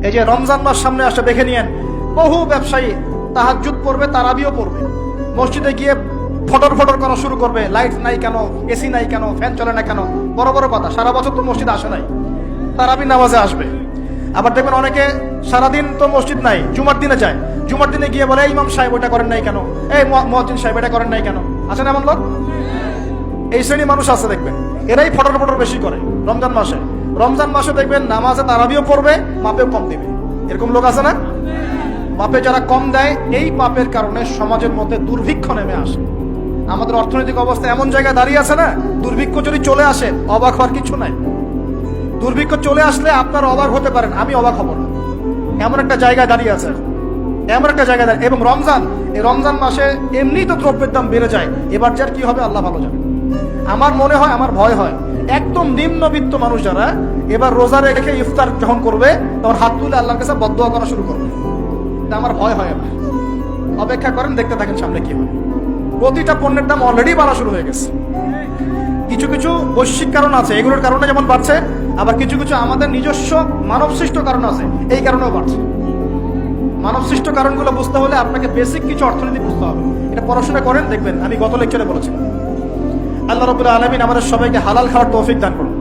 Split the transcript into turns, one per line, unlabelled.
এই যে রমজান মাস সামনে আসে, দেখে নিয়েন বহু ব্যবসায়ী তাহাজ্জুদ পড়বে, তারাবিও পড়বে, মসজিদে গিয়ে ফটর ফটর করা শুরু করবে, লাইট নাই কেন, এসি নাই কেন, ফ্যান চলে না কেন, বড় বড় কথা। সারা বছর তো মসজিদ আসে নাই, তারাবি নামাজে আসবে। আবার দেখবেন অনেকে সারাদিন তো মসজিদ নাই, জুমার দিনে যায়, জুমার দিনে গিয়ে বলে এই ইমাম সাহেব ওটা করেন নাই কেন, এই মুয়াজ্জিন সাহেব এটা করেন নাই কেন। আছে না এমন লোক? এই শ্রেণীর মানুষ আছে দেখবেন, এরাই ফটর ফটর বেশি করে রমজান মাসে। রমজান মাসে দেখবেন নামাজে তারাবিও পড়বে, মাপেও কম দিবে। এরকম লোক আছে না? মাপে যারা কম দেয়, এই পাপের কারণে সমাজের মধ্যে দুর্ভিক্ষ নেমে আসে। আমাদের অর্থনৈতিক অবস্থা এমন জায়গায় দাঁড়িয়ে আছে না, দুর্ভিক্ষ যদি চলে আসে অবাক হওয়ার কিছু নাই। দুর্ভিক্ষ চলে আসলে আপনার অবাক হতে পারেন, আমি অবাক হব না। এমন একটা জায়গায় দাঁড়িয়ে আছে, এমন একটা জায়গায় দাঁড়িয়ে। এবং রমজান, এই রমজান মাসে এমনি তো দ্রব্যের দাম বেড়ে যায়, এবার যার কি হবে আল্লাহ ভালো জানে। আমার মনে হয়, আমার ভয় হয়, একদম নিম্নবিত্ত মানুষ যারা এবার রোজা রেখে ইফতার যখন করবে তখন হাত তুলে আল্লাহর কাছে বদদোয়া করা শুরু করবে। আমার ভয় হয়। এবার অপেক্ষা করেন, দেখতে থাকেন সামনে কি হয়। প্রতিটা পণ্যের দাম অলরেডি বাড়া শুরু হয়ে গেছে। কিছু কিছু বৈশ্বিক কারণ আছে, এগুলোর কারণে যেমন বাড়ছে, আবার কিছু কিছু আমাদের নিজস্ব মানব সৃষ্ট কারণ আছে, এই কারণেও বাড়ছে। মানব সৃষ্ট কারণগুলো বুঝতে হলে আপনাকে বেসিক কিছু অর্থনীতি বুঝতে হবে। এটা পড়াশোনা করেন, দেখবেন আমি গত লেকচারে বলেছি। আল্লাহ রাব্বুল আলামিন আমাদের সবাইকে হালাল খাওয়ার তৌফিক দান করুন।